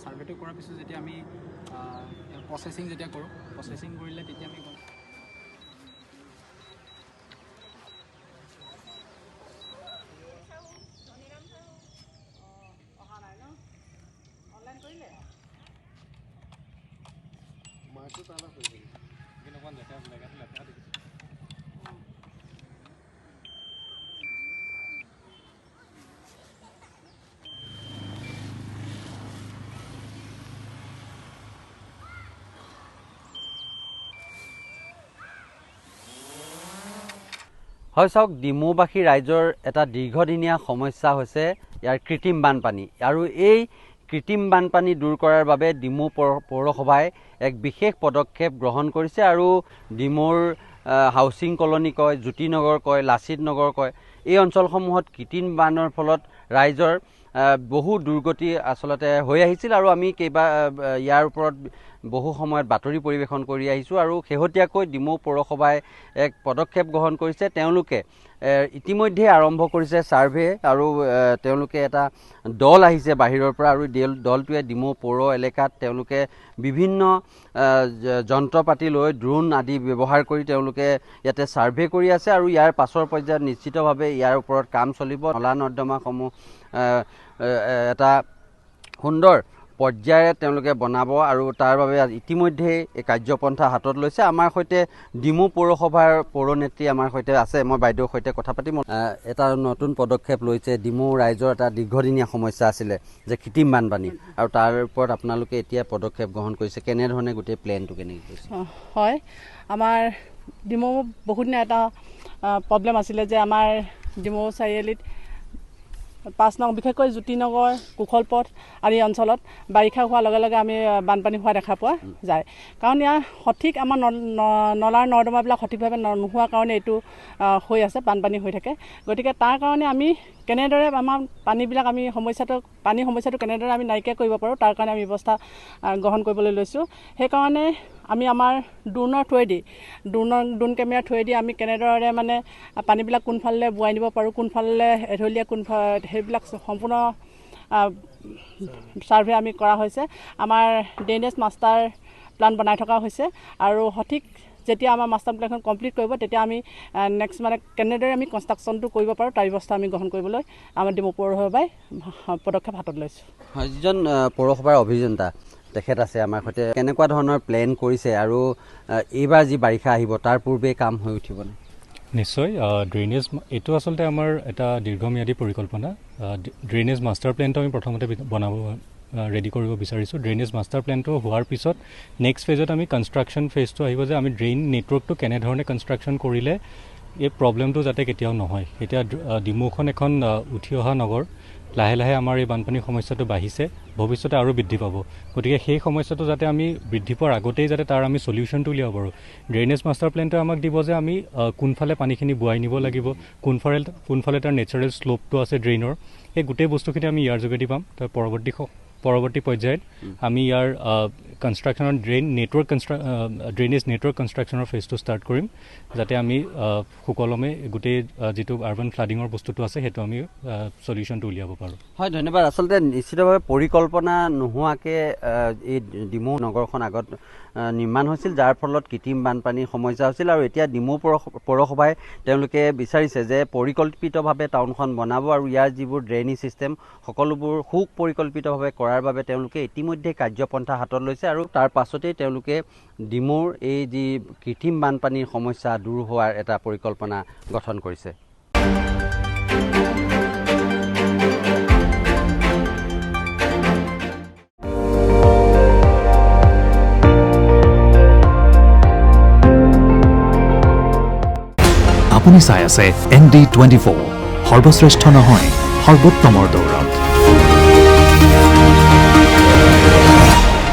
সাৰ্ভেটো কৰাৰ পিছত যেতিয়া আমি প্ৰচেছিং যেতিয়া কৰোঁ প্ৰচেছিং কৰিলে তেতিয়া আমি হয় চাওক ডিমৌবাসী ৰাইজৰ এটা দীৰ্ঘদিনীয়া সমস্যা হৈছে ইয়াৰ কৃত্ৰিম বানপানী আৰু এই কৃত্ৰিম বানপানী দূৰ কৰাৰ বাবে ডিমৌ পৌৰসভাই এক বিশেষ পদক্ষেপ গ্ৰহণ কৰিছে আৰু ডিমৌৰ হাউচিং কলনী কয় জ্যোতিনগৰ কয় লাচিত নগৰ কয় এই অঞ্চলসমূহত কৃত্ৰিম বানৰ ফলত ৰাইজৰ বহু দুৰ্গতি আচলতে হৈ আহিছিল আৰু আমি ইয়াৰ ওপৰত বহু সময়ত বাতৰি পৰিৱেশন কৰি আহিছোঁ আৰু শেহতীয়াকৈ ডিমৌ পৌৰসভাই এক পদক্ষেপ গ্ৰহণ কৰিছে তেওঁলোকে ইতিমধ্যে আৰম্ভ কৰিছে ছাৰ্ভে আৰু তেওঁলোকে এটা দল আহিছে বাহিৰৰ পৰা আৰু দলটোৱে ডিমৌ পৌৰ এলেকাত তেওঁলোকে বিভিন্ন যন্ত্ৰ পাতি লৈ ড্ৰোন আদি ব্যৱহাৰ কৰি তেওঁলোকে ইয়াতে ছাৰ্ভে কৰি আছে আৰু ইয়াৰ পাছৰ পৰ্যায়ত নিশ্চিতভাৱে ইয়াৰ ওপৰত কাম চলিব নলা নৰ্দমাসমূহ এটা সুন্দৰ পৰ্যায়েৰে তেওঁলোকে বনাব আৰু তাৰ বাবে ইতিমধ্যে এই কাৰ্যপন্থা হাতত লৈছে আমাৰ সৈতে ডিমৌ পৌৰসভাৰ পৌৰনেত্ৰী আমাৰ সৈতে আছে মই বাইদেউৰ সৈতে কথা পাতিম এটা নতুন পদক্ষেপ লৈছে ডিমৌ ৰাইজৰ এটা দীৰ্ঘদিনীয়া সমস্যা আছিলে যে কৃত্ৰিম বানপানী আৰু তাৰ ওপৰত আপোনালোকে এতিয়া পদক্ষেপ গ্ৰহণ কৰিছে কেনেধৰণে গোটেই প্লেনটো কেনেকৈ কৰিছে হয় আমাৰ ডিমৌ বহুত দিন এটা প্ৰব্লেম আছিলে যে আমাৰ ডিমৌ চাৰিআলিত 5 নং বিশেষকৈ জ্যোতিনগৰ কুশলপথ আদি অঞ্চলত বাৰিষা হোৱাৰ লগে লগে আমি বানপানী হোৱা দেখা পোৱা যায় কাৰণ ইয়াৰ সঠিক আমাৰ নলাৰ নৰ্দমাবিলাক সঠিকভাৱে নোহোৱাৰ কাৰণে এইটো হৈ আছে বানপানী হৈ থাকে গতিকে তাৰ কাৰণে আমি কেনেদৰে আমাৰ পানীবিলাক আমি পানী সমস্যাটো কেনেদৰে আমি নাইকিয়া কৰিব পাৰোঁ তাৰ কাৰণে আমি ব্যৱস্থা গ্ৰহণ কৰিবলৈ লৈছোঁ সেইকাৰণে আমি আমাৰ ড্ৰোনৰ থ্ৰুৱেদি ড্ৰোন কেমেৰাৰ থ্ৰুৱেদি আমি কেনেদৰে মানে পানীবিলাক কোনফালে বোৱাই নিব পাৰোঁ কোনফালে এঢলীয়া সেইবিলাক সম্পূৰ্ণ ছাৰ্ভে আমি কৰা হৈছে আমাৰ ড্ৰেইনেজ মাষ্টাৰ প্লান বনাই থকা হৈছে আৰু সঠিক যেতিয়া আমাৰ মাষ্টাৰ প্লেনখন কমপ্লিট কৰিব তেতিয়া আমি নেক্সট মানে কেনেদৰে আমি কনষ্ট্ৰাকশ্যনটো কৰিব পাৰোঁ তাৰ ব্যৱস্থা আমি গ্ৰহণ কৰিবলৈ আমাৰ ডিমৌ পৌৰসভাই পদক্ষেপ হাতত লৈছোঁ হয় যিজন পৌৰসভাৰ অভিযন্তা তেখেত আছে আমাৰ সৈতে কেনেকুৱা ধৰণৰ প্লেন কৰিছে আৰু এইবাৰ যি বাৰিষা আহিব তাৰ পূৰ্বে কাম হৈ উঠিবনে নিশ্চয় ড্ৰেইনেজ এইটো আচলতে আমাৰ এটা দীৰ্ঘম্যাদী পৰিকল্পনা ড্ৰেইনেজ মাষ্টাৰ প্লেনটো আমি প্ৰথমতে বনাব ৰেডি কৰিব বিচাৰিছোঁ ড্ৰেইনেজ মাষ্টাৰ প্লেনটো হোৱাৰ পিছত নেক্সট ফেজত আমি কনষ্ট্ৰাকশ্যন ফেজটো আহিব যে আমি ড্ৰেইন নেটৱৰ্কটো কেনেধৰণে কনষ্ট্ৰাকশ্যন কৰিলে এই প্ৰব্লেমটো যাতে কেতিয়াও নহয় এতিয়া ডিমৌখন এখন উঠি অহা নগৰ লাহে লাহে আমাৰ এই বানপানীৰ সমস্যাটো বাঢ়িছে ভৱিষ্যতে আৰু বৃদ্ধি পাব গতিকে সেই সমস্যাটো যাতে আমি বৃদ্ধি পোৱাৰ আগতেই যাতে তাৰ আমি সলিউশ্যনটো উলিয়াব পাৰোঁ ড্ৰেইনেজ মাষ্টাৰ প্লেনটো আমাক দিব যে আমি কোনফালে পানীখিনি বোৱাই নিব লাগিব কোনফালে তাৰ নেচাৰেল শ্লোপটো আছে ড্ৰেইনৰ সেই গোটেই বস্তুখিনি আমি ইয়াৰ যোগেদি পাম তাৰ পৰৱৰ্তী পৰ্যায়ত আমি ইয়াৰ কনষ্ট্ৰাকশ্যনৰ ড্ৰেইনেজ নেটৱৰ্ক কনষ্ট্ৰাকশ্যনৰ ফেজটো ষ্টাৰ্ট কৰিম যাতে আমি সুকলমে গোটেই যিটো আৰ্বান ফ্লাডিঙৰ বস্তুটো আছে সেইটো আমি সলিউশ্যনটো উলিয়াব পাৰোঁ হয় ধন্যবাদ আচলতে নিশ্চিতভাৱে পৰিকল্পনা নোহোৱাকৈ এই ডিমৌ নগৰখন আগত নিৰ্মাণ হৈছিল যাৰ ফলত কৃত্ৰিম বানপানীৰ সমস্যা হৈছিল আৰু এতিয়া ডিমৌ পৌৰসভাই তেওঁলোকে বিচাৰিছে যে পৰিকল্পিতভাৱে টাউনখন বনাব আৰু ইয়াৰ যিবোৰ ড্ৰেইনেজ ছিষ্টেম সকলোবোৰ সুপৰিকল্পিতভাৱে কৰাৰ বাবে তেওঁলোকে ইতিমধ্যে কাৰ্যপন্থা হাতত লৈছে আৰু তাৰ পাছতেই তেওঁলোকে ডিমৌৰ এই যি কৃত্ৰিম বানপানীৰ সমস্যা দূৰ হোৱাৰ এটা পৰিকল্পনা গঠন কৰিছে আপুনি চাই আছে ND24 সৰ্বশ্ৰেষ্ঠ নহয় সৰ্বোত্তমৰ দৌৰত